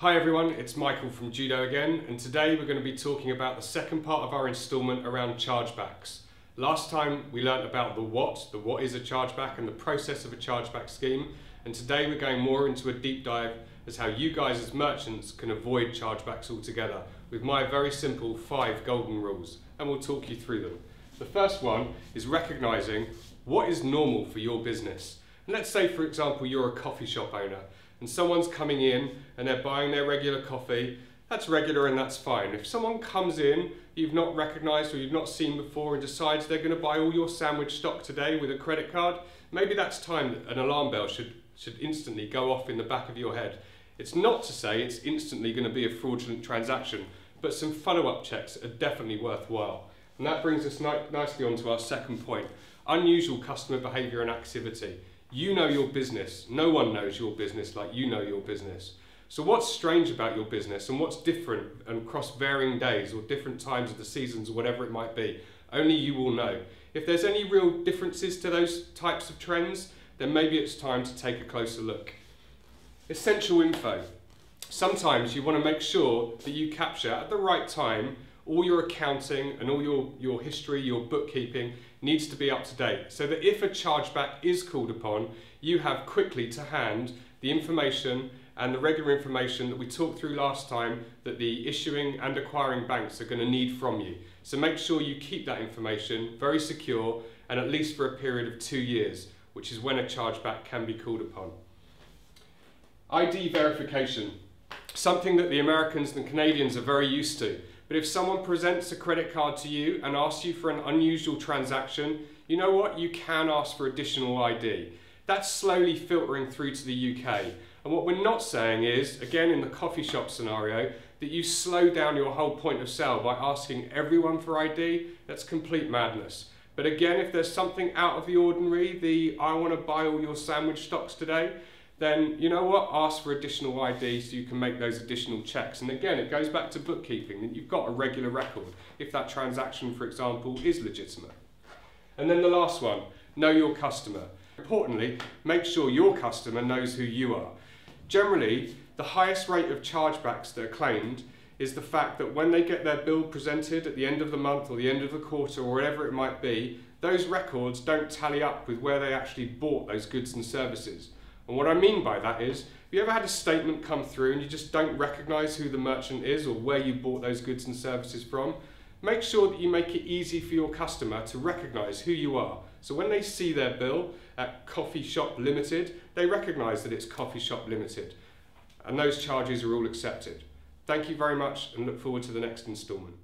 Hi everyone, it's Michael from Judo again, and today we're going to be talking about the second part of our instalment around chargebacks. Last time we learnt about the what is a chargeback and the process of a chargeback scheme, and today we're going more into a deep dive as how you guys as merchants can avoid chargebacks altogether with my very simple 5 golden rules, and we'll talk you through them. The first one is recognising what is normal for your business. And let's say, for example, you're a coffee shop owner and someone's coming in and they're buying their regular coffee. That's regular and that's fine. If someone comes in you've not recognised or you've not seen before and decides they're going to buy all your sandwich stock today with a credit card, maybe that's time that an alarm bell should instantly go off in the back of your head. It's not to say it's instantly going to be a fraudulent transaction, but some follow-up checks are definitely worthwhile. And that brings us nicely on to our second point, unusual customer behaviour and activity. You know your business. No one knows your business like you know your business. So what's strange about your business and what's different and across varying days or different times of the seasons or whatever it might be, only you will know. If there's any real differences to those types of trends, then maybe it's time to take a closer look. Essential info. Sometimes you want to make sure that you capture at the right time all your accounting and all your history, your bookkeeping needs to be up to date, so that if a chargeback is called upon, you have quickly to hand the information and the regular information that we talked through last time that the issuing and acquiring banks are going to need from you. So make sure you keep that information very secure and at least for a period of 2 years, which is when a chargeback can be called upon. ID verification, something that the Americans and Canadians are very used to. But if someone presents a credit card to you and asks you for an unusual transaction, you know what? You can ask for additional ID. That's slowly filtering through to the UK. And what we're not saying is, again in the coffee shop scenario, that you slow down your whole point of sale by asking everyone for ID. That's complete madness. But again, if there's something out of the ordinary, I want to buy all your sandwich stocks today, then you know what, ask for additional ID so you can make those additional checks. And again, it goes back to bookkeeping, that you've got a regular record if that transaction, for example, is legitimate. And then the last one, know your customer. Importantly, make sure your customer knows who you are. Generally, the highest rate of chargebacks that are claimed is the fact that when they get their bill presented at the end of the month or the end of the quarter or whatever it might be, those records don't tally up with where they actually bought those goods and services. And what I mean by that is, have you ever had a statement come through and you just don't recognise who the merchant is or where you bought those goods and services from? Make sure that you make it easy for your customer to recognise who you are. So when they see their bill at Coffee Shop Limited, they recognise that it's Coffee Shop Limited. And those charges are all accepted. Thank you very much and look forward to the next instalment.